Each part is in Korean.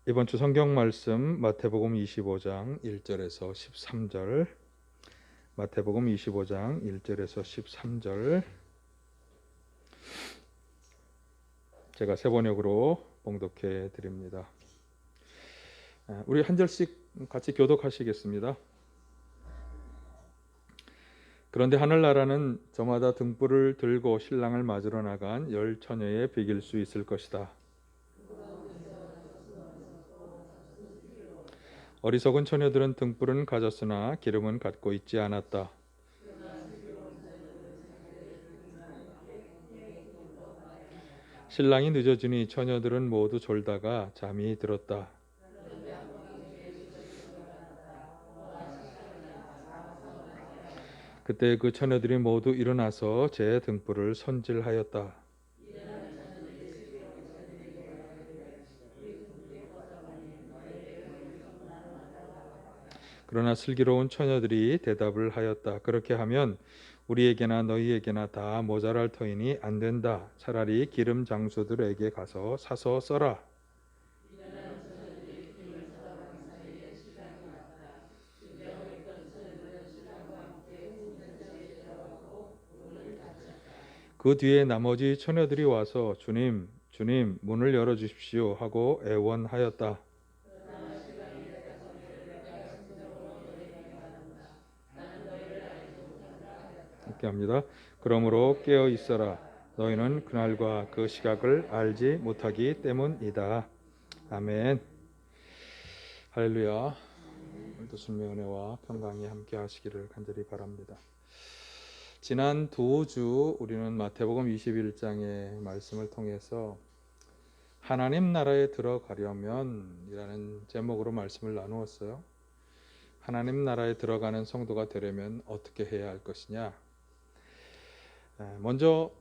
이번 주 성경 말씀 마태복음 25장 1절에서 13절. 마태복음 25장 1절에서 13절. 제가 세 번역으로 봉독해 드립니다. 우리 한 절씩 같이 교독하시겠습니다. 그런데 하늘나라는 저마다 등불을 들고 신랑을 맞으러 나간 10처녀에 비길 수 있을 것이다. 어리석은 처녀들은 등불은 가졌으나 기름은 갖고 있지 않았다. 신랑이 늦어지니 처녀들은 모두 졸다가 잠이 들었다. 그때 그 처녀들이 모두 일어나서 제 등불을 손질하였다. 그러나 슬기로운 처녀들이 대답을 하였다. 그렇게 하면 우리에게나 너희에게나 다 모자랄 터이니 안 된다. 차라리 기름 장수들에게 가서 사서 써라. 그 뒤에 나머지 처녀들이 와서 주님, 주님 문을 열어주십시오 하고 애원하였다. 함께 합니다. 그러므로 깨어 있어라. 너희는 그날과 그 시각을 알지 못하기 때문이다. 아멘. 할렐루야. 오늘도 주님의 은혜와 평강이 함께 하시기를 간절히 바랍니다. 지난 두 주 우리는 마태복음 21장의 말씀을 통해서 하나님 나라에 들어가려면 이라는 제목으로 말씀을 나누었어요. 하나님 나라에 들어가는 성도가 되려면 어떻게 해야 할 것이냐. 먼저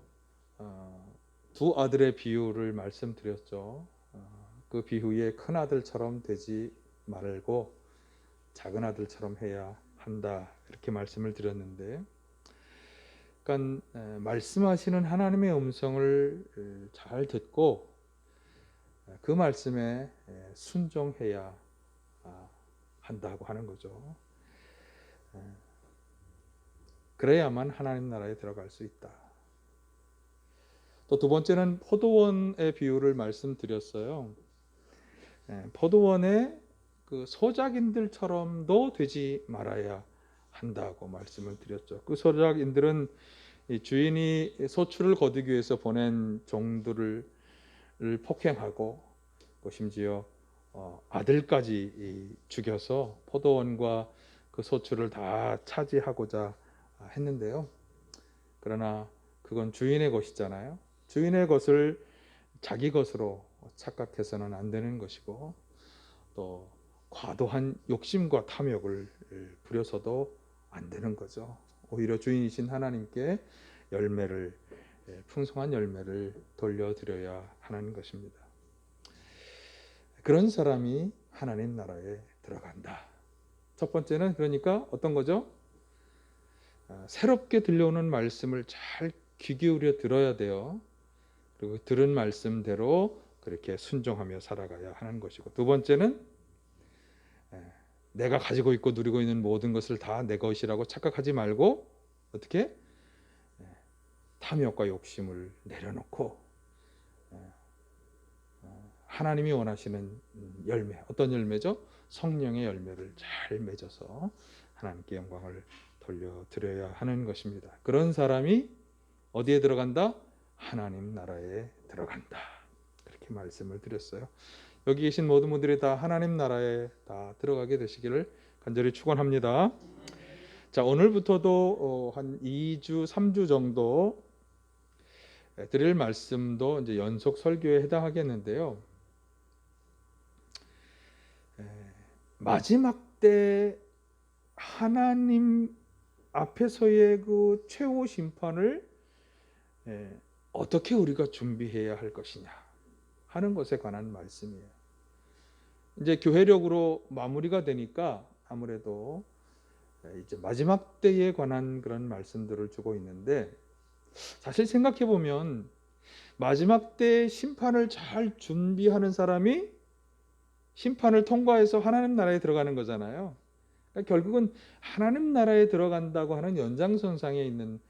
두 아들의 비유를 말씀드렸죠. 그 비유에 큰 아들처럼 되지 말고 작은 아들처럼 해야 한다, 이렇게 말씀을 드렸는데, 그러니까 말씀하시는 하나님의 음성을 잘 듣고 그 말씀에 순종해야 한다고 하는 거죠. 그래야만 하나님 나라에 들어갈 수 있다. 또 두 번째는 포도원의 비유를 말씀드렸어요. 포도원의 그 소작인들처럼도 되지 말아야 한다고 말씀을 드렸죠. 그 소작인들은 주인이 소출을 거두기 위해서 보낸 종들을 폭행하고 심지어 아들까지 죽여서 포도원과 그 소출을 다 차지하고자 했는데요. 그러나 그건 주인의 것이잖아요. 주인의 것을 자기 것으로 착각해서는 안 되는 것이고, 또 과도한 욕심과 탐욕을 부려서도 안 되는 거죠. 오히려 주인이신 하나님께 열매를, 풍성한 열매를 돌려드려야 하는 것입니다. 그런 사람이 하나님 나라에 들어간다. 첫 번째는 그러니까 어떤 거죠? 새롭게 들려오는 말씀을 잘 귀 기울여 들어야 돼요. 그리고 들은 말씀대로 그렇게 순종하며 살아가야 하는 것이고, 두 번째는 내가 가지고 있고 누리고 있는 모든 것을 다 내 것이라고 착각하지 말고 어떻게 탐욕과 욕심을 내려놓고 하나님이 원하시는 열매, 어떤 열매죠? 성령의 열매를 잘 맺어서 하나님께 영광을 돌려드려야 하는 것입니다. 그런 사람이 어디에 들어간다? 하나님 나라에 들어간다. 그렇게 말씀을 드렸어요. 여기 계신 모든 분들이 다 하나님 나라에 다 들어가게 되시기를 간절히 축원합니다. 자, 오늘부터도 한 2주, 3주 정도 드릴 말씀도 이제 연속 설교에 해당하겠는데요. 마지막 때 하나님 앞에서의 그 최후 심판을 어떻게 우리가 준비해야 할 것이냐 하는 것에 관한 말씀이에요. 이제 교회력으로 마무리가 되니까 아무래도 이제 마지막 때에 관한 그런 말씀들을 주고 있는데, 사실 생각해 보면 마지막 때 심판을 잘 준비하는 사람이 심판을 통과해서 하나님 나라에 들어가는 거잖아요. 그러니까 결국은 하나님 나라에 들어간다고 하는 연장선상에 있는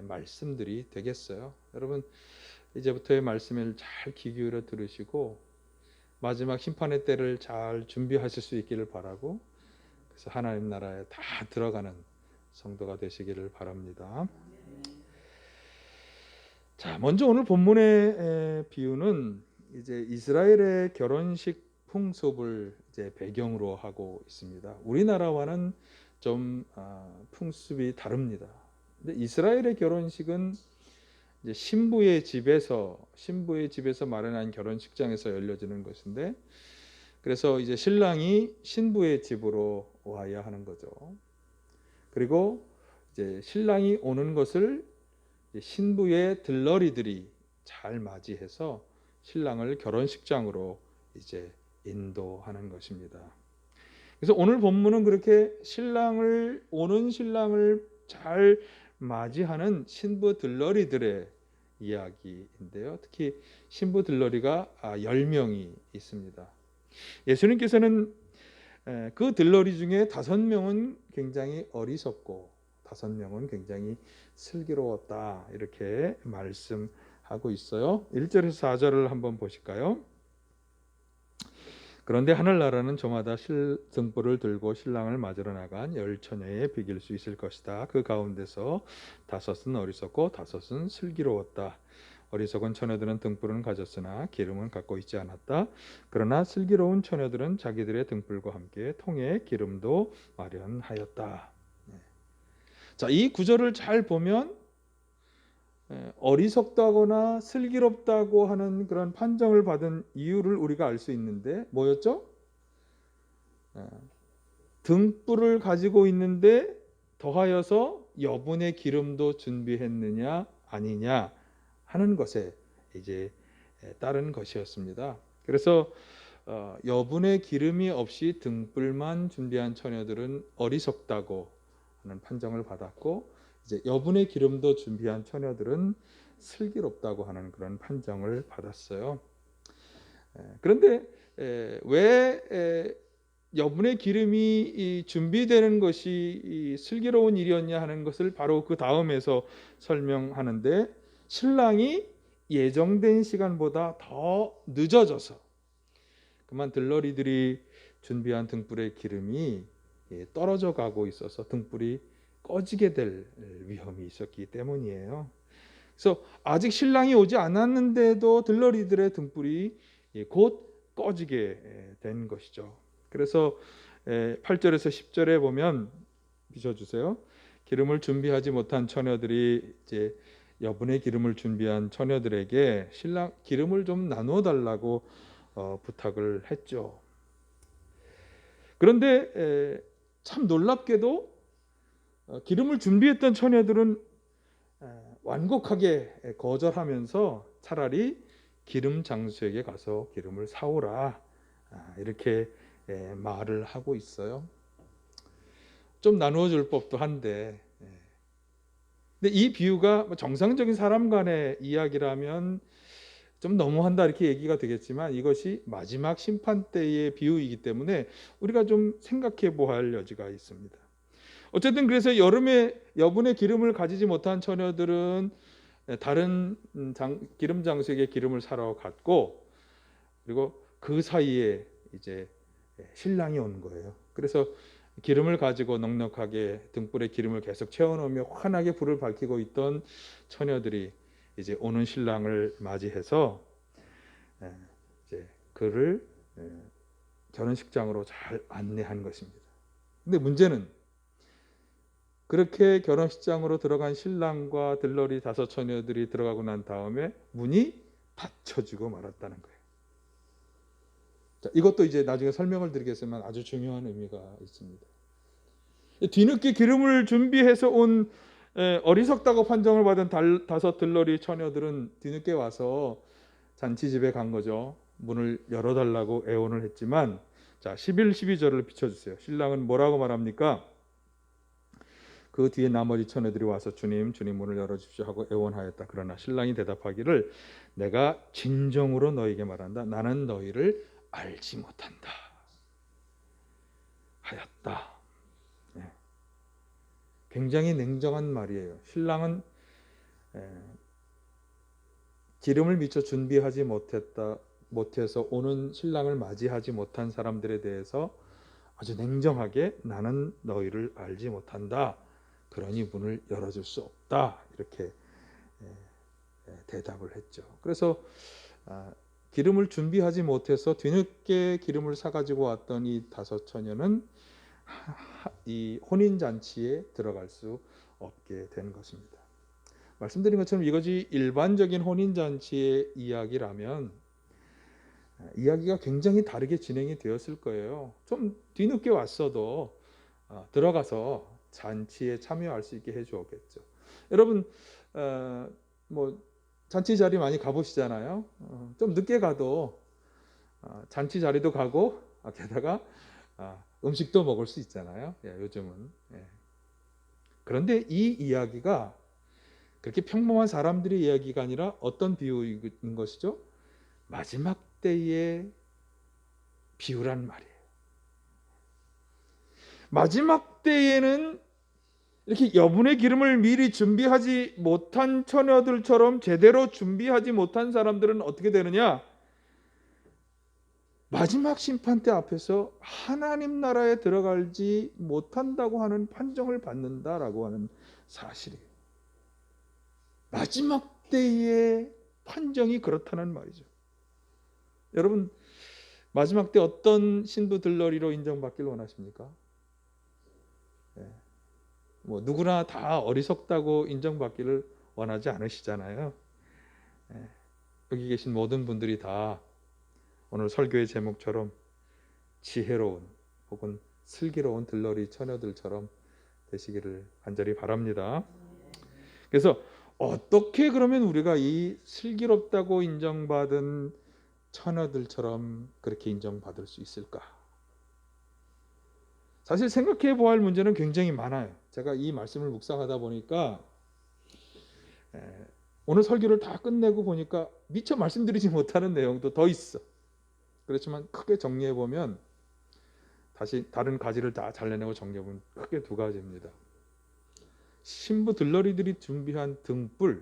말씀들이 되겠어요. 여러분 이제부터의 말씀을 잘 귀 기울여 들으시고 마지막 심판의 때를 잘 준비하실 수 있기를 바라고, 그래서 하나님 나라에 다 들어가는 성도가 되시기를 바랍니다. 자, 먼저 오늘 본문의 비유는 이제 이스라엘의 결혼식 풍습을 이제 배경으로 하고 있습니다. 우리나라와는 좀 풍습이 다릅니다. 근데 이스라엘의 결혼식은 이제 신부의 집에서 마련한 결혼식장에서 열려지는 것인데, 그래서 이제 신랑이 신부의 집으로 와야 하는 거죠. 그리고 이제 신랑이 오는 것을 신부의 들러리들이 잘 맞이해서 신랑을 결혼식장으로 이제 인도하는 것입니다. 그래서 오늘 본문은 그렇게 오는 신랑을 잘 맞이하는 신부 들러리들의 이야기인데요. 특히 신부 들러리가 10명이 있습니다. 예수님께서는 그 들러리 중에 5명은 굉장히 어리석고 5명은 굉장히 슬기로웠다, 이렇게 말씀하고 있어요. 1절에서 4절을 한번 보실까요? 그런데 하늘나라는 저마다 등불을 들고 신랑을 맞으러 나간 10처녀에 비길 수 있을 것이다. 그 가운데서 5은 어리석고 5은 슬기로웠다. 어리석은 처녀들은 등불은 가졌으나 기름은 갖고 있지 않았다. 그러나 슬기로운 처녀들은 자기들의 등불과 함께 통에 기름도 마련하였다. 자, 이 구절을 잘 보면 어리석다거나 슬기롭다고 하는 그런 판정을 받은 이유를 우리가 알 수 있는데 뭐였죠? 등불을 가지고 있는데 더하여서 여분의 기름도 준비했느냐 아니냐 하는 것에 이제 따른 것이었습니다. 그래서 여분의 기름이 없이 등불만 준비한 처녀들은 어리석다고 하는 판정을 받았고, 이제 여분의 기름도 준비한 처녀들은 슬기롭다고 하는 그런 판정을 받았어요. 그런데 왜 여분의 기름이 준비되는 것이 슬기로운 일이었냐 하는 것을 바로 그 다음에서 설명하는데, 신랑이 예정된 시간보다 더 늦어져서 그만 들러리들이 준비한 등불의 기름이 떨어져 가고 있어서 등불이 꺼지게 될 위험이 있었기 때문이에요. 그래서 아직 신랑이 오지 않았는데도 들러리들의 등불이 곧 꺼지게 된 것이죠. 그래서 8절에서 10절에 보면 비춰주세요. 기름을 준비하지 못한 처녀들이 이제 여분의 기름을 준비한 처녀들에게 신랑 기름을 좀 나누어 달라고 부탁을 했죠. 그런데 참 놀랍게도 기름을 준비했던 처녀들은 완곡하게 거절하면서 차라리 기름 장수에게 가서 기름을 사오라, 이렇게 말을 하고 있어요. 좀 나누어 줄 법도 한데, 근데 이 비유가 정상적인 사람 간의 이야기라면 좀 너무한다 이렇게 얘기가 되겠지만, 이것이 마지막 심판 때의 비유이기 때문에 우리가 좀 생각해 보아야 할 여지가 있습니다. 어쨌든 그래서 여름에 여분의 기름을 가지지 못한 처녀들은 다른 기름 장수에게 기름을 사러 갔고, 그리고 그 사이에 이제 신랑이 온 거예요. 그래서 기름을 가지고 넉넉하게 등불에 기름을 계속 채워놓으며 환하게 불을 밝히고 있던 처녀들이 이제 오는 신랑을 맞이해서 이제 그를 결혼식장으로 잘 안내한 것입니다. 근데 문제는 그렇게 결혼식장으로 들어간 신랑과 들러리 5 처녀들이 들어가고 난 다음에 문이 닫혀지고 말았다는 거예요. 자, 이것도 이제 나중에 설명을 드리겠지만 아주 중요한 의미가 있습니다. 뒤늦게 기름을 준비해서 온 어리석다고 판정을 받은 5 들러리 처녀들은 뒤늦게 와서 잔치집에 간 거죠. 문을 열어달라고 애원을 했지만, 자 11, 12절을 비춰주세요. 신랑은 뭐라고 말합니까? 그 뒤에 나머지 처녀들이 와서 주님 문을 열어주십시오 하고 애원하였다. 그러나 신랑이 대답하기를 내가 진정으로 너에게 말한다. 나는 너희를 알지 못한다. 하였다. 예. 굉장히 냉정한 말이에요. 신랑은 기름을 미처 준비하지 못해서 오는 신랑을 맞이하지 못한 사람들에 대해서 아주 냉정하게 나는 너희를 알지 못한다. 그러니 문을 열어줄 수 없다. 이렇게 대답을 했죠. 그래서 기름을 준비하지 못해서 뒤늦게 기름을 사가지고 왔던 이 다섯 처녀는 이 혼인잔치에 들어갈 수 없게 된 것입니다. 말씀드린 것처럼 이것이 일반적인 혼인잔치의 이야기라면 이야기가 굉장히 다르게 진행이 되었을 거예요. 좀 뒤늦게 왔어도 들어가서 잔치에 참여할 수 있게 해주었겠죠. 여러분 뭐 잔치 자리 많이 가보시잖아요. 좀 늦게 가도 잔치 자리도 가고 게다가 음식도 먹을 수 있잖아요. 요즘은. 그런데 이 이야기가 그렇게 평범한 사람들의 이야기가 아니라 어떤 비유인 것이죠? 마지막 때의 비유란 말이에요. 마지막 때에는 이렇게 여분의 기름을 미리 준비하지 못한 처녀들처럼 제대로 준비하지 못한 사람들은 어떻게 되느냐? 마지막 심판대 앞에서 하나님 나라에 들어가지 못한다고 하는 판정을 받는다라고 하는 사실이에요. 마지막 때의 판정이 그렇다는 말이죠. 여러분 마지막 때 어떤 신부 들러리로 인정받기를 원하십니까? 뭐 누구나 다 어리석다고 인정받기를 원하지 않으시잖아요. 여기 계신 모든 분들이 다 오늘 설교의 제목처럼 지혜로운 혹은 슬기로운 들러리 처녀들처럼 되시기를 간절히 바랍니다. 그래서 어떻게 그러면 우리가 이 슬기롭다고 인정받은 처녀들처럼 그렇게 인정받을 수 있을까? 사실 생각해 보아야 할 문제는 굉장히 많아요. 제가 이 말씀을 묵상하다 보니까 오늘 설교를 다 끝내고 보니까 미처 말씀드리지 못하는 내용도 더 있어. 그렇지만 크게 정리해 보면 다시 다른 가지를 다 잘라내고 정리해 보면 크게 두 가지입니다. 신부 들러리들이 준비한 등불이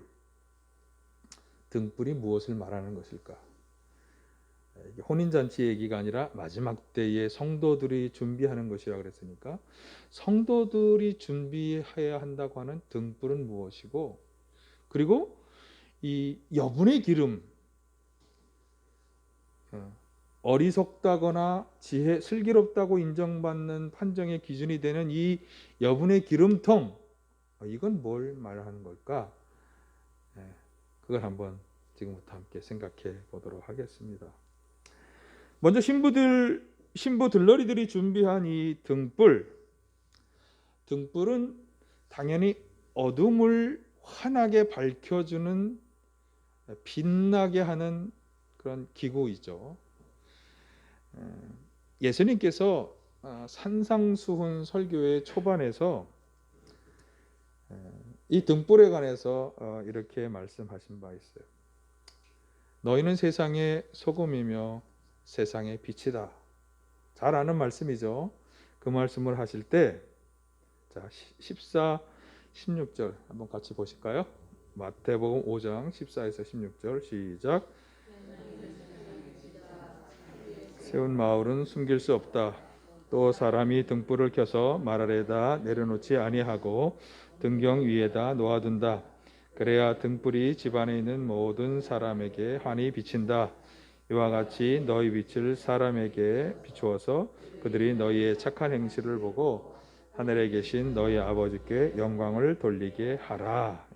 무엇을 말하는 것일까? 이게 혼인잔치 얘기가 아니라 마지막 때에 성도들이 준비하는 것이라 그랬으니까 성도들이 준비해야 한다고 하는 등불은 무엇이고, 그리고 이 여분의 기름, 어리석다거나 슬기롭다고 인정받는 판정의 기준이 되는 이 여분의 기름통, 이건 뭘 말하는 걸까? 그걸 한번 지금부터 함께 생각해 보도록 하겠습니다. 먼저 신부 들러리들이 준비한 이 등불은 당연히 어둠을 환하게 밝혀주는, 빛나게 하는 그런 기구이죠. 예수님께서 산상수훈 설교의 초반에서 이 등불에 관해서 이렇게 말씀하신 바 있어요. 너희는 세상의 소금이며 세상의 빛이다. 잘 아는 말씀이죠. 그 말씀을 하실 때 14, 16절 한번 같이 보실까요? 마태복음 5장 14에서 16절 시작. 세운 마을은 숨길 수 없다. 또 사람이 등불을 켜서 말 아래에다 내려놓지 아니하고 등경 위에다 놓아둔다. 그래야 등불이 집안에 있는 모든 사람에게 환히 비친다. 이와 같이 너희 빛을 사람에게 비추어서 그들이 너희의 착한 행실을 보고 하늘에 계신 너희 아버지께 영광을 돌리게 하라.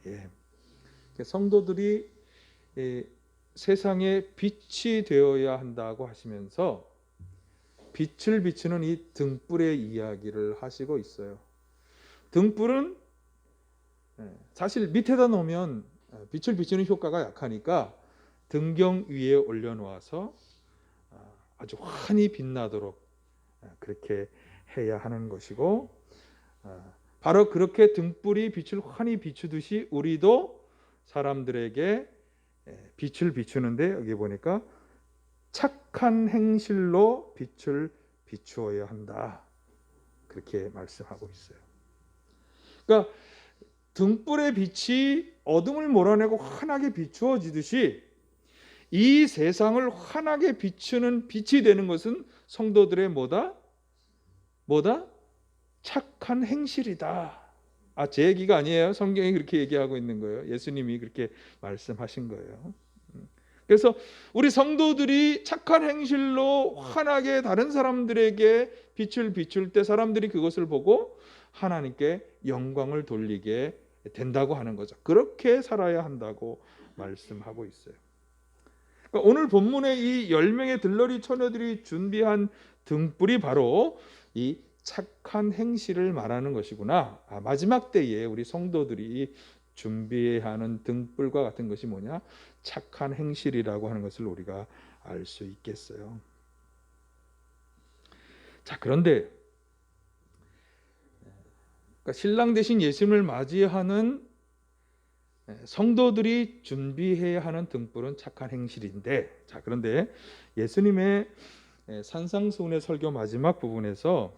성도들이 세상에 빛이 되어야 한다고 하시면서 빛을 비추는 이 등불의 이야기를 하시고 있어요. 등불은 사실 밑에다 놓으면 빛을 비추는 효과가 약하니까 등경 위에 올려놓아서 아주 환히 빛나도록 그렇게 해야 하는 것이고, 바로 그렇게 등불이 빛을 환히 비추듯이 우리도 사람들에게 빛을 비추는데, 여기 보니까 착한 행실로 빛을 비추어야 한다. 그렇게 말씀하고 있어요. 그러니까 등불의 빛이 어둠을 몰아내고 환하게 비추어지듯이 이 세상을 환하게 비추는 빛이 되는 것은 성도들의 뭐다? 착한 행실이다. 제 얘기가 아니에요. 성경이 그렇게 얘기하고 있는 거예요. 예수님이 그렇게 말씀하신 거예요. 그래서 우리 성도들이 착한 행실로 환하게 다른 사람들에게 빛을 비출 때 사람들이 그것을 보고 하나님께 영광을 돌리게 된다고 하는 거죠. 그렇게 살아야 한다고 말씀하고 있어요. 그러니까 오늘 본문의 이 10명의 들러리 처녀들이 준비한 등불이 바로 이 착한 행실을 말하는 것이구나. 마지막 때에 우리 성도들이 준비하는 등불과 같은 것이 뭐냐? 착한 행실이라고 하는 것을 우리가 알 수 있겠어요. 자, 그런데 그러니까 신랑 대신 예수님을 맞이하는 성도들이 준비해야 하는 등불은 착한 행실인데, 자, 그런데 예수님의 산상수훈의 설교 마지막 부분에서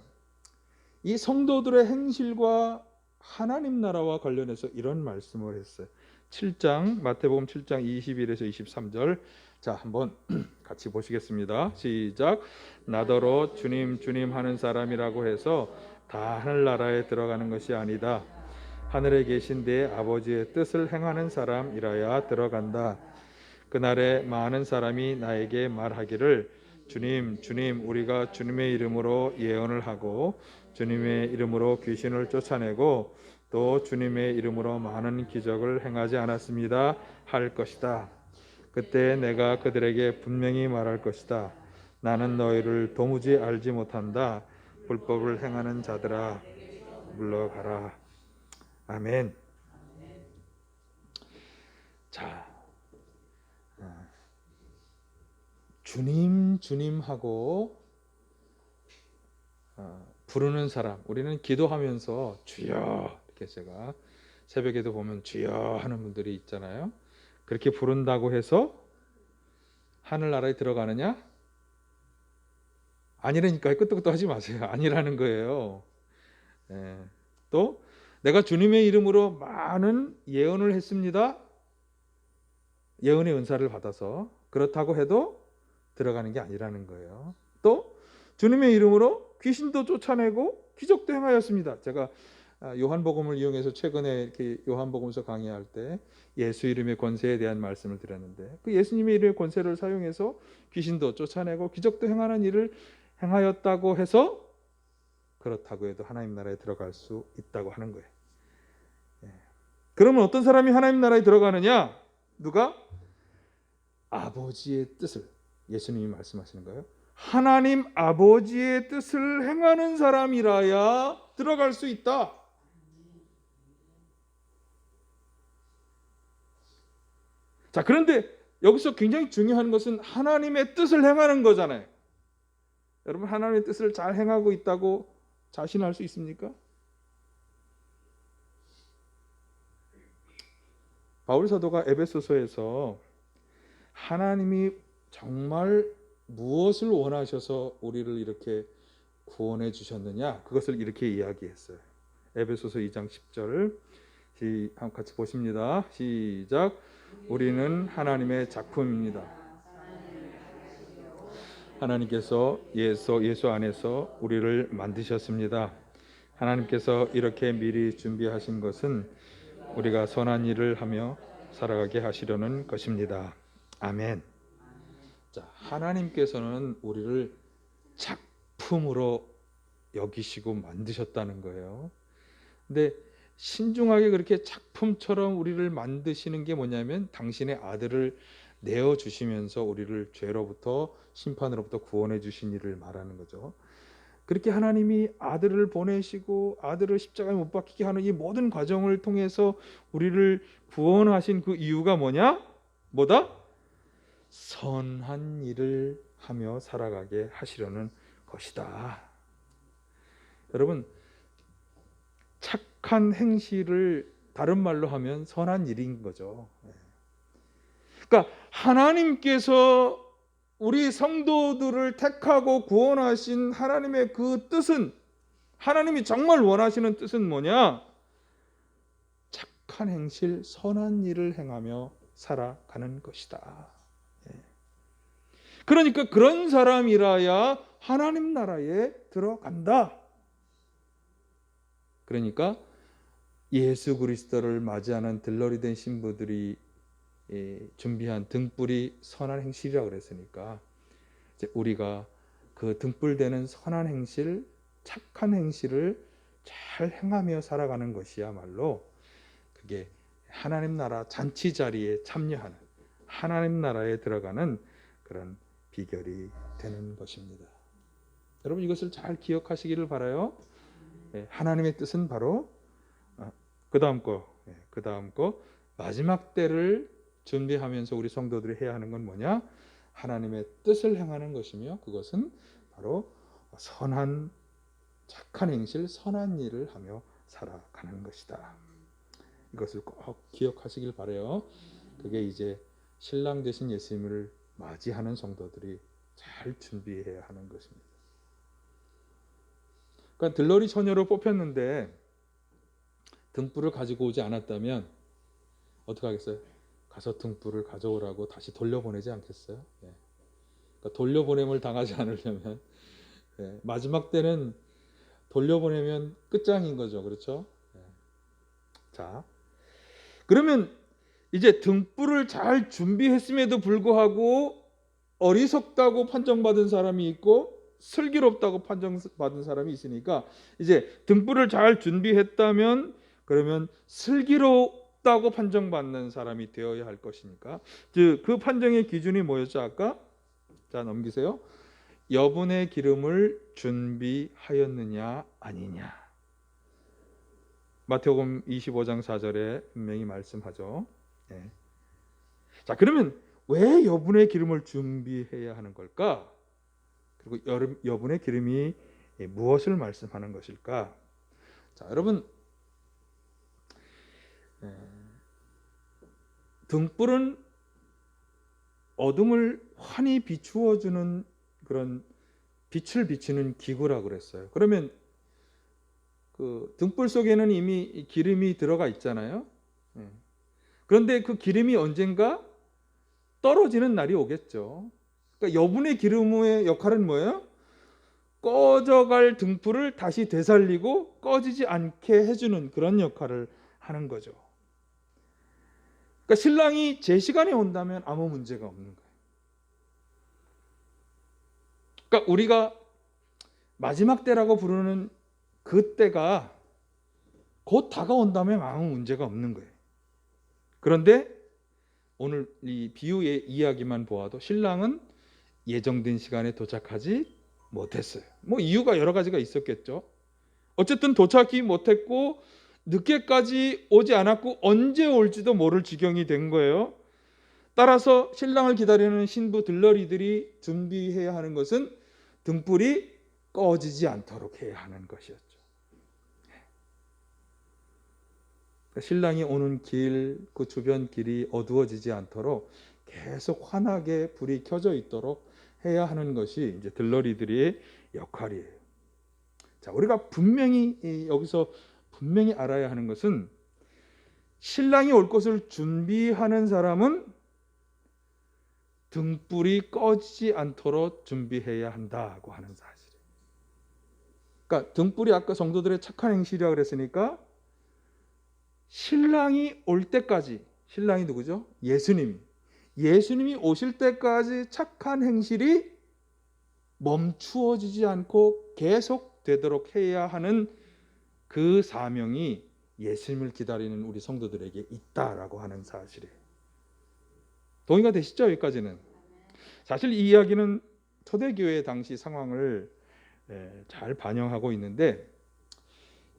이 성도들의 행실과 하나님 나라와 관련해서 이런 말씀을 했어요. 7장 마태복음 7장 21에서 23절. 자, 한번 같이 보시겠습니다. 시작. 나더러 주님 주님 하는 사람이라고 해서 다 하늘나라에 들어가는 것이 아니다. 하늘에 계신 내 아버지의 뜻을 행하는 사람이라야 들어간다. 그날에 많은 사람이 나에게 말하기를 주님 주님 우리가 주님의 이름으로 예언을 하고 주님의 이름으로 귀신을 쫓아내고 또 주님의 이름으로 많은 기적을 행하지 않았습니다 할 것이다. 그때 내가 그들에게 분명히 말할 것이다. 나는 너희를 도무지 알지 못한다. 불법을 행하는 자들아 물러가라. 아멘. 자, 주님 주님 하고 부르는 사람, 우리는 기도하면서 주여, 이렇게 제가 새벽에도 보면 주여 하는 분들이 있잖아요. 그렇게 부른다고 해서 하늘나라에 들어가느냐? 아니라니까요. 끄떡끄떡 하지 마세요. 아니라는 거예요. 또 내가 주님의 이름으로 많은 예언을 했습니다. 예언의 은사를 받아서 그렇다고 해도 들어가는 게 아니라는 거예요. 또 주님의 이름으로 귀신도 쫓아내고 기적도 행하였습니다. 제가 요한복음을 이용해서 최근에 이렇게 요한복음서 강의할 때 예수 이름의 권세에 대한 말씀을 드렸는데, 그 예수님의 이름의 권세를 사용해서 귀신도 쫓아내고 기적도 행하는 일을 행하였다고 해서 그렇다고 해도 하나님 나라에 들어갈 수 있다고 하는 거예요. 그러면 어떤 사람이 하나님 나라에 들어가느냐? 누가? 아버지의 뜻을, 예수님이 말씀하시는 거예요. 하나님 아버지의 뜻을 행하는 사람이라야 들어갈 수 있다. 자, 그런데 여기서 굉장히 중요한 것은 하나님의 뜻을 행하는 거잖아요. 여러분, 하나님의 뜻을 잘 행하고 있다고 자신할 수 있습니까? 바울 사도가 에베소서에서 하나님이 정말 무엇을 원하셔서 우리를 이렇게 구원해 주셨느냐, 그것을 이렇게 이야기했어요. 에베소서 2장 10절 한번 같이 보십니다. 시작. 우리는 하나님의 작품입니다. 하나님께서 예수 안에서 우리를 만드셨습니다. 하나님께서 이렇게 미리 준비하신 것은 우리가 선한 일을 하며 살아가게 하시려는 것입니다. 아멘. 자, 하나님께서는 우리를 작품으로 여기시고 만드셨다는 거예요. 근데 신중하게 그렇게 작품처럼 우리를 만드시는 게 뭐냐면 당신의 아들을 내어주시면서 우리를 죄로부터 심판으로부터 구원해 주신 일을 말하는 거죠. 그렇게 하나님이 아들을 보내시고 아들을 십자가에 못 박히게 하는 이 모든 과정을 통해서 우리를 구원하신 그 이유가 뭐냐? 뭐다? 선한 일을 하며 살아가게 하시려는 것이다. 여러분, 착한 행실을 다른 말로 하면 선한 일인 거죠. 그러니까 하나님께서 우리 성도들을 택하고 구원하신 하나님의 그 뜻은 하나님이 정말 원하시는 뜻은 뭐냐? 착한 행실, 선한 일을 행하며 살아가는 것이다. 그러니까 그런 사람이라야 하나님 나라에 들어간다. 그러니까 예수 그리스도를 맞이하는 들러리 된 신부들이 준비한 등불이 선한 행실이라고 그랬으니까 이제 우리가 그 등불되는 선한 행실, 착한 행실을 잘 행하며 살아가는 것이야말로 그게 하나님 나라 잔치 자리에 참여하는, 하나님 나라에 들어가는 그런 비결이 되는 것입니다. 여러분 이것을 잘 기억하시기를 바라요. 하나님의 뜻은 바로 그 다음 거 마지막 때를 준비하면서 우리 성도들이 해야 하는 건 뭐냐? 하나님의 뜻을 행하는 것이며 그것은 바로 선한 착한 행실, 선한 일을 하며 살아가는 것이다. 이것을 꼭 기억하시길 바라요. 그게 이제 신랑 되신 예수님을 맞이하는 성도들이 잘 준비해야 하는 것입니다. 그러니까 들러리 처녀로 뽑혔는데 등불을 가지고 오지 않았다면 어떻게 하겠어요? 가서 등불을 가져오라고 다시 돌려보내지 않겠어요? 그러니까 돌려보냄을 당하지 않으려면 마지막 때는 돌려보내면 끝장인 거죠. 그렇죠? 자, 그러면 이제 등불을 잘 준비했음에도 불구하고 어리석다고 판정받은 사람이 있고 슬기롭다고 판정받은 사람이 있으니까 이제 등불을 잘 준비했다면 그러면 슬기롭다고 판정받는 사람이 되어야 할 것이니까 그 판정의 기준이 뭐였죠 아까? 자 넘기세요. 여분의 기름을 준비하였느냐 아니냐. 마태복음 25장 4절에 분명히 말씀하죠. 자 그러면 왜 여분의 기름을 준비해야 하는 걸까? 그리고 여분의 기름이 무엇을 말씀하는 것일까? 자 여러분 등불은 어둠을 환히 비추어주는 그런 빛을 비추는 기구라고 그랬어요. 그러면 그 등불 속에는 이미 기름이 들어가 있잖아요. 그런데 그 기름이 언젠가 떨어지는 날이 오겠죠. 그러니까 여분의 기름의 역할은 뭐예요? 꺼져갈 등불을 다시 되살리고 꺼지지 않게 해주는 그런 역할을 하는 거죠. 그러니까 신랑이 제 시간에 온다면 아무 문제가 없는 거예요. 그러니까 우리가 마지막 때라고 부르는 그 때가 곧 다가온다면 아무 문제가 없는 거예요. 그런데 오늘 이 비유의 이야기만 보아도 신랑은 예정된 시간에 도착하지 못했어요. 뭐 이유가 여러 가지가 있었겠죠. 어쨌든 도착이 못했고 늦게까지 오지 않았고 언제 올지도 모를 지경이 된 거예요. 따라서 신랑을 기다리는 신부 들러리들이 준비해야 하는 것은 등불이 꺼지지 않도록 해야 하는 것이었죠. 신랑이 오는 길, 그 주변 길이 어두워지지 않도록 계속 환하게 불이 켜져 있도록 해야 하는 것이 이제 들러리들의 역할이에요. 자, 우리가 분명히 여기서 분명히 알아야 하는 것은 신랑이 올 것을 준비하는 사람은 등불이 꺼지지 않도록 준비해야 한다고 하는 사실이에요. 그러니까 등불이 아까 성도들의 착한 행실이라고 그랬으니까 신랑이 올 때까지, 신랑이 누구죠? 예수님이 오실 때까지 착한 행실이 멈추어지지 않고 계속 되도록 해야 하는 그 사명이 예수님을 기다리는 우리 성도들에게 있다라고 하는 사실이에요. 동의가 되시죠? 여기까지는. 사실 이 이야기는 초대교회 당시 상황을 잘 반영하고 있는데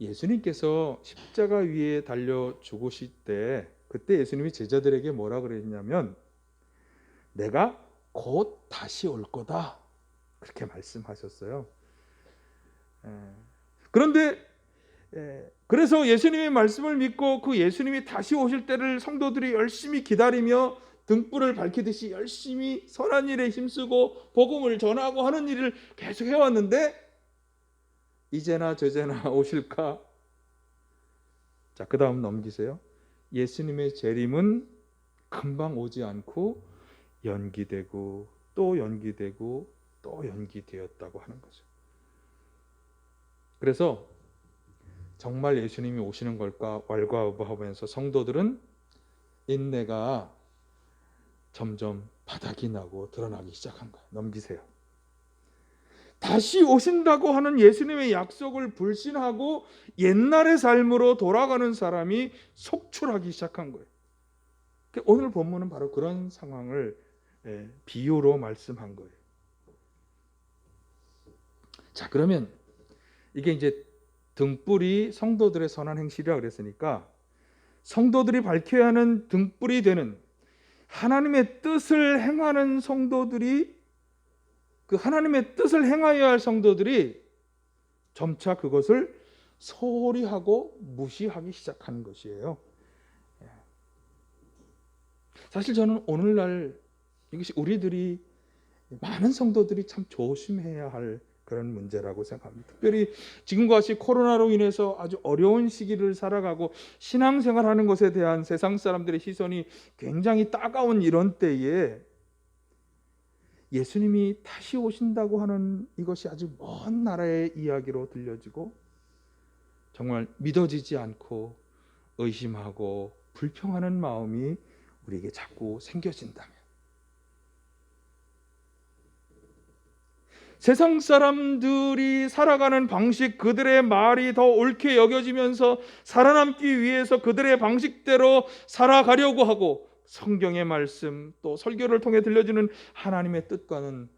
예수님께서 십자가 위에 달려 죽으실 때 그때 예수님이 제자들에게 뭐라 그랬냐면 내가 곧 다시 올 거다 그렇게 말씀하셨어요. 그런데 그래서 예수님의 말씀을 믿고 그 예수님이 다시 오실 때를 성도들이 열심히 기다리며 등불을 밝히듯이 열심히 선한 일에 힘쓰고 복음을 전하고 하는 일을 계속 해왔는데 이제나 저제나 오실까? 자, 그 다음 넘기세요. 예수님의 재림은 금방 오지 않고 연기되고 또 연기되고 또 연기되었다고 하는 거죠. 그래서 정말 예수님이 오시는 걸까 왈가왈부하면서 성도들은 인내가 점점 바닥이 나고 드러나기 시작한 거예요. 넘기세요. 다시 오신다고 하는 예수님의 약속을 불신하고 옛날의 삶으로 돌아가는 사람이 속출하기 시작한 거예요. 오늘 본문은 바로 그런 상황을 비유로 말씀한 거예요. 자, 그러면 이게 이제 등불이 성도들의 선한 행실이라 그랬으니까 성도들이 밝혀야 하는 등불이 되는 하나님의 뜻을 행하는 성도들이, 그 하나님의 뜻을 행하여야 할 성도들이 점차 그것을 소홀히 하고 무시하기 시작하는 것이에요. 사실 저는 오늘날 이것이 우리들이, 많은 성도들이 참 조심해야 할 그런 문제라고 생각합니다. 특별히 지금과 같이 코로나로 인해서 아주 어려운 시기를 살아가고 신앙생활하는 것에 대한 세상 사람들의 시선이 굉장히 따가운 이런 때에 예수님이 다시 오신다고 하는 이것이 아주 먼 나라의 이야기로 들려지고 정말 믿어지지 않고 의심하고 불평하는 마음이 우리에게 자꾸 생겨진다면, 세상 사람들이 살아가는 방식, 그들의 말이 더 옳게 여겨지면서 살아남기 위해서 그들의 방식대로 살아가려고 하고 성경의 말씀 또 설교를 통해 들려주는 하나님의 뜻과는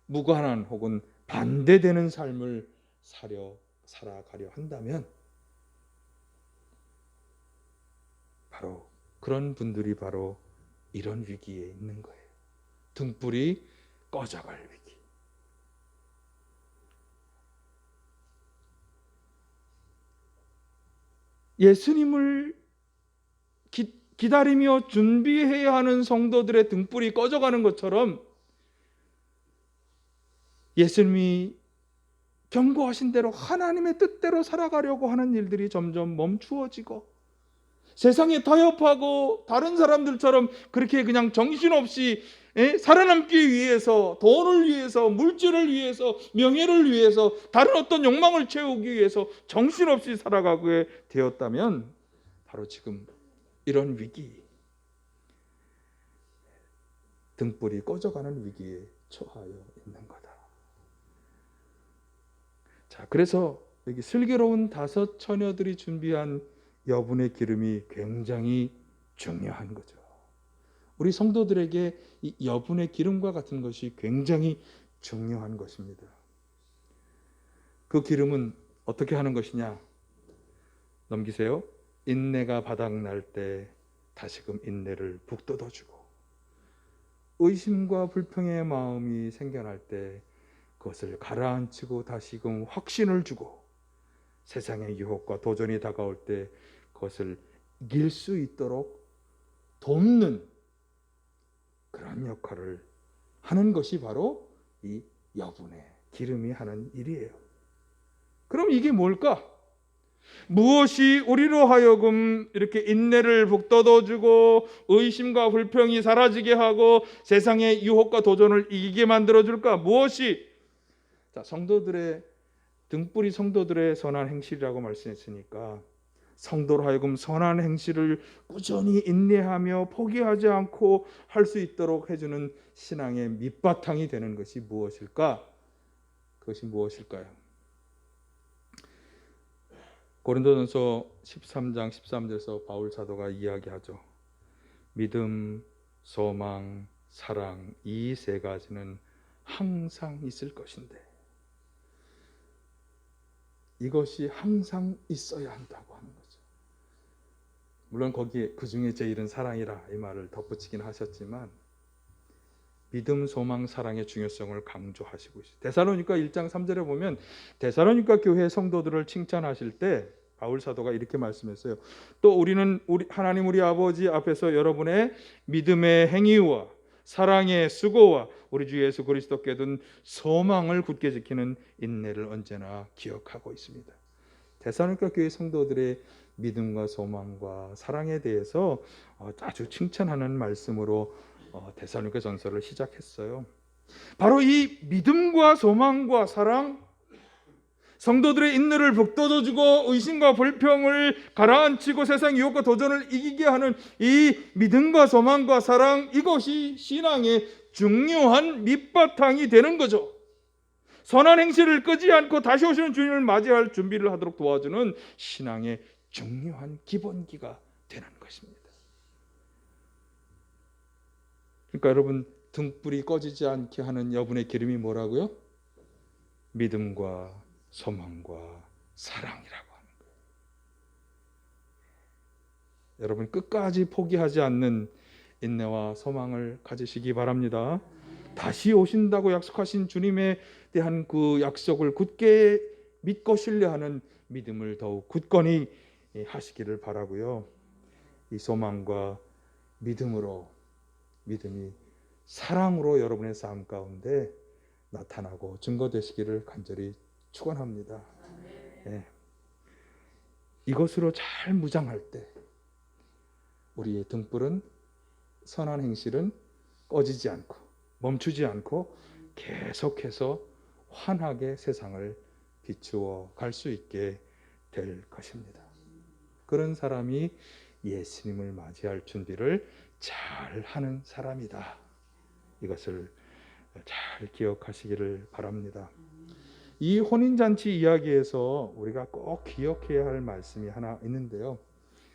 무관한 혹은 반대되는 삶을 살아가려 한다면 바로 그런 분들이 바로 이런 위기에 있는 거예요. 등불이 꺼져갈 위기. 예수님을 기다리며 준비해야 하는 성도들의 등불이 꺼져가는 것처럼 예수님이 경고하신 대로 하나님의 뜻대로 살아가려고 하는 일들이 점점 멈추어지고 세상에 타협하고 다른 사람들처럼 그렇게 그냥 정신없이 살아남기 위해서, 돈을 위해서, 물질을 위해서, 명예를 위해서, 다른 어떤 욕망을 채우기 위해서 정신없이 살아가게 되었다면 바로 지금 이런 위기, 등불이 꺼져가는 위기에 처하여 있는 거다. 자, 그래서 여기 슬기로운 5 처녀들이 준비한 여분의 기름이 굉장히 중요한 거죠. 우리 성도들에게 이 여분의 기름과 같은 것이 굉장히 중요한 것입니다. 그 기름은 어떻게 하는 것이냐? 넘기세요. 인내가 바닥날 때 다시금 인내를 북돋아주고, 의심과 불평의 마음이 생겨날 때 그것을 가라앉히고 다시금 확신을 주고, 세상의 유혹과 도전이 다가올 때 그것을 이길 수 있도록 돕는 그런 역할을 하는 것이 바로 이 여분의 기름이 하는 일이에요. 그럼 이게 뭘까? 무엇이 우리로 하여금 이렇게 인내를 북돋아주고 의심과 불평이 사라지게 하고 세상의 유혹과 도전을 이기게 만들어줄까? 무엇이? 자, 성도들의 등불이 성도들의 선한 행실이라고 말씀했으니까 성도로 하여금 선한 행실을 꾸준히 인내하며 포기하지 않고 할 수 있도록 해주는 신앙의 밑바탕이 되는 것이 무엇일까? 그것이 무엇일까요? 고린도전서 13장 13절에서 바울 사도가 이야기하죠. 믿음, 소망, 사랑, 이 3가지는 항상 있을 것인데 이것이 항상 있어야 한다고 하는 거죠. 물론 거기에 그 중에 제일은 사랑이라 이 말을 덧붙이긴 하셨지만 믿음, 소망, 사랑의 중요성을 강조하시고 있어요. 데살로니가 1장 3절에 보면 데살로니가 교회 성도들을 칭찬하실 때 바울 사도가 이렇게 말씀했어요. 또 우리는 하나님 우리 아버지 앞에서 여러분의 믿음의 행위와 사랑의 수고와 우리 주 예수 그리스도께 둔 소망을 굳게 지키는 인내를 언제나 기억하고 있습니다. 데살로니가 교회 성도들의 믿음과 소망과 사랑에 대해서 아주 칭찬하는 말씀으로 데살로니가 전서를 시작했어요. 바로 이 믿음과 소망과 사랑, 성도들의 인내를 북돋워주고 의심과 불평을 가라앉히고 세상 유혹과 도전을 이기게 하는 이 믿음과 소망과 사랑, 이것이 신앙의 중요한 밑바탕이 되는 거죠. 선한 행실을 끄지 않고 다시 오시는 주님을 맞이할 준비를 하도록 도와주는 신앙의 중요한 기본기가 되는 것입니다. 그러니까 여러분, 등불이 꺼지지 않게 하는 여분의 기름이 뭐라고요? 믿음과 소망과 사랑이라고 하는 거예요. 여러분, 끝까지 포기하지 않는 인내와 소망을 가지시기 바랍니다. 다시 오신다고 약속하신 주님에 대한 그 약속을 굳게 믿고 신뢰하는 믿음을 더욱 굳건히 하시기를 바라고요. 이 소망과 믿음이 사랑으로 여러분의 삶 가운데 나타나고 증거되시기를 간절히 축원합니다. 네. 이것으로 잘 무장할 때 우리의 등불은, 선한 행실은 꺼지지 않고 멈추지 않고 계속해서 환하게 세상을 비추어 갈 수 있게 될 것입니다. 그런 사람이 예수님을 맞이할 준비를 잘 하는 사람이다. 이것을 잘 기억하시기를 바랍니다. 이 혼인잔치 이야기에서 우리가 꼭 기억해야 할 말씀이 하나 있는데요.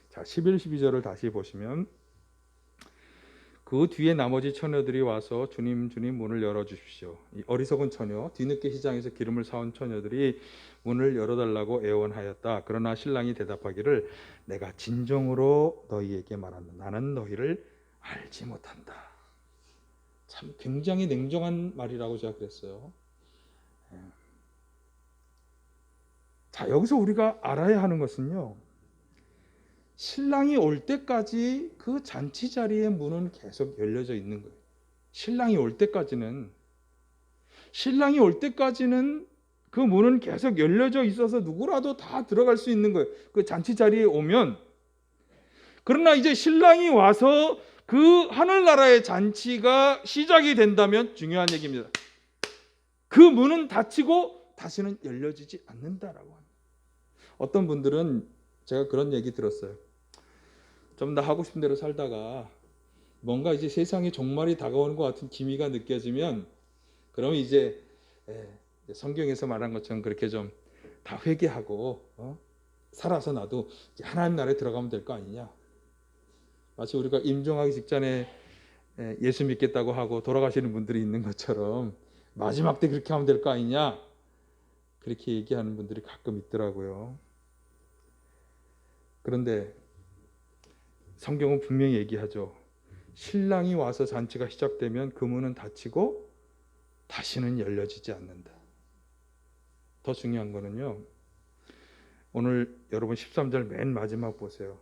자, 11, 12절을 다시 보시면 그 뒤에 나머지 처녀들이 와서 주님 문을 열어주십시오. 이 어리석은 처녀, 뒤늦게 시장에서 기름을 사온 처녀들이 문을 열어달라고 애원하였다. 그러나 신랑이 대답하기를 내가 진정으로 너희에게 말한다. 나는 너희를 알지 못한다. 참 굉장히 냉정한 말이라고 제가 그랬어요. 자, 여기서 우리가 알아야 하는 것은요, 신랑이 올 때까지 그 잔치 자리의 문은 계속 열려져 있는 거예요. 신랑이 올 때까지는 그 문은 계속 열려져 있어서 누구라도 다 들어갈 수 있는 거예요. 그 잔치 자리에 오면. 그러나 이제 신랑이 와서 그 하늘나라의 잔치가 시작이 된다면 중요한 얘기입니다. 그 문은 닫히고 다시는 열려지지 않는다라고 합니다. 어떤 분들은 제가 그런 얘기 들었어요. 좀 더 하고 싶은 대로 살다가 뭔가 이제 세상에 종말이 다가오는 것 같은 기미가 느껴지면 그러면 이제 성경에서 말한 것처럼 그렇게 좀 다 회개하고 살아서 나도 이제 하나님 나라에 들어가면 될 거 아니냐. 마치 우리가 임종하기 직전에 예수 믿겠다고 하고 돌아가시는 분들이 있는 것처럼 마지막 때 그렇게 하면 될 거 아니냐. 그렇게 얘기하는 분들이 가끔 있더라고요. 그런데 성경은 분명히 얘기하죠. 신랑이 와서 잔치가 시작되면 그 문은 닫히고 다시는 열려지지 않는다. 더 중요한 거는요, 오늘 여러분 13절 맨 마지막 보세요.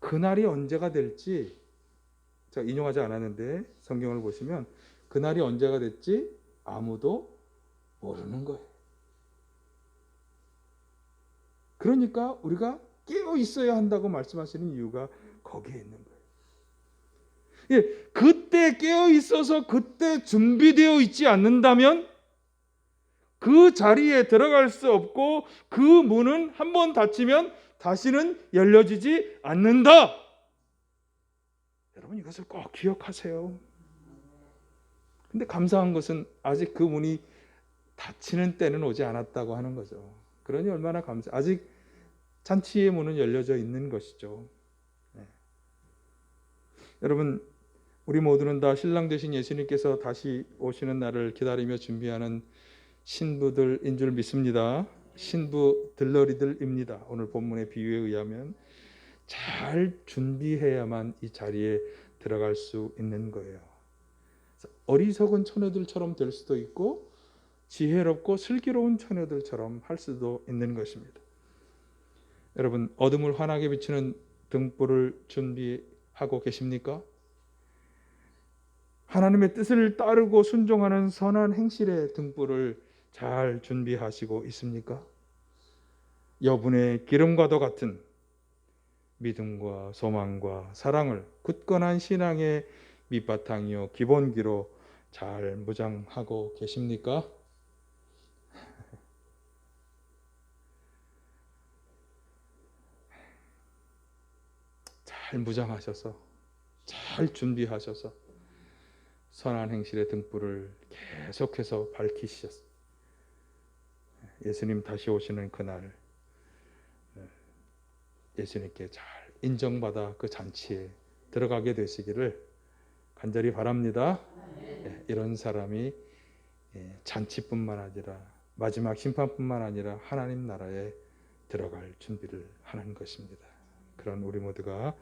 그날이 언제가 될지 제가 인용하지 않았는데 성경을 보시면 그날이 언제가 될지 아무도 모르는 거예요. 그러니까 우리가 깨어 있어야 한다고 말씀하시는 이유가 거기에 있는 거예요. 예, 그때 깨어 있어서 그때 준비되어 있지 않는다면 그 자리에 들어갈 수 없고 그 문은 한번 닫히면 다시는 열려지지 않는다. 여러분 이것을 꼭 기억하세요. 근데 감사한 것은 아직 그 문이 닫히는 때는 오지 않았다고 하는 거죠. 그러니 얼마나 감사. 아직 잔치의 문은 열려져 있는 것이죠. 네. 여러분, 우리 모두는 다 신랑 되신 예수님께서 다시 오시는 날을 기다리며 준비하는 신부들인 줄 믿습니다. 신부 들러리들입니다. 오늘 본문의 비유에 의하면 잘 준비해야만 이 자리에 들어갈 수 있는 거예요. 어리석은 처녀들처럼 될 수도 있고 지혜롭고 슬기로운 처녀들처럼 할 수도 있는 것입니다. 여러분, 어둠을 환하게 비추는 등불을 준비하고 계십니까? 하나님의 뜻을 따르고 순종하는 선한 행실의 등불을 잘 준비하시고 있습니까? 여분의 기름과도 같은 믿음과 소망과 사랑을 굳건한 신앙의 밑바탕이요 기본기로 잘 무장하고 계십니까? 잘 무장하셔서 잘 준비하셔서 선한 행실의 등불을 계속해서 밝히셨어요. 예수님 다시 오시는 그날 예수님께 잘 인정받아 그 잔치에 들어가게 되시기를 간절히 바랍니다. 이런 사람이 잔치뿐만 아니라 마지막 심판뿐만 아니라 하나님 나라에 들어갈 준비를 하는 것입니다. 그런 우리 모두가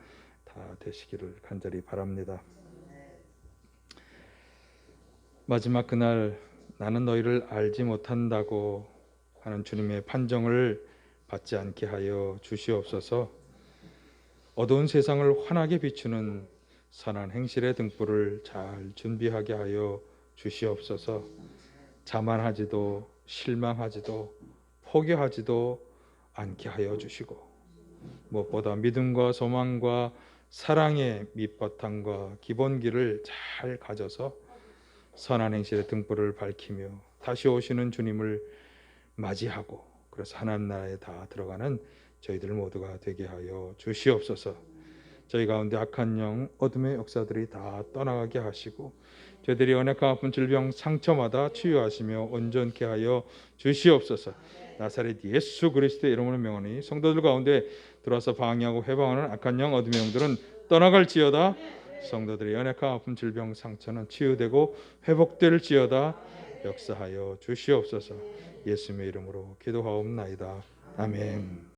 다 되시기를 간절히 바랍니다. 마지막 그날 나는 너희를 알지 못한다고 하는 주님의 판정을 받지 않게 하여 주시옵소서. 어두운 세상을 환하게 비추는 선한 행실의 등불을 잘 준비하게 하여 주시옵소서. 자만하지도 실망하지도 포기하지도 않게 하여 주시고 무엇보다 믿음과 소망과 사랑의 밑바탕과 기본기를 잘 가져서 선한 행실의 등불을 밝히며 다시 오시는 주님을 맞이하고 그래서 하나님 나라에 다 들어가는 저희들 모두가 되게 하여 주시옵소서. 저희 가운데 악한 영, 어둠의 역사들이 다 떠나가게 하시고 저희들이 연약한 아픈 질병 상처마다 치유하시며 온전케 하여 주시옵소서. 나사렛 예수 그리스도의 이름으로 명하니 성도들 가운데 들어와서 방해하고 해방하는 악한 영, 어둠의 영들은 떠나갈지어다. 성도들의 연약한 아픈 질병 상처는 치유되고 회복될지어다. 역사하여 주시옵소서. 예수님의 이름으로 기도하옵나이다. 아멘.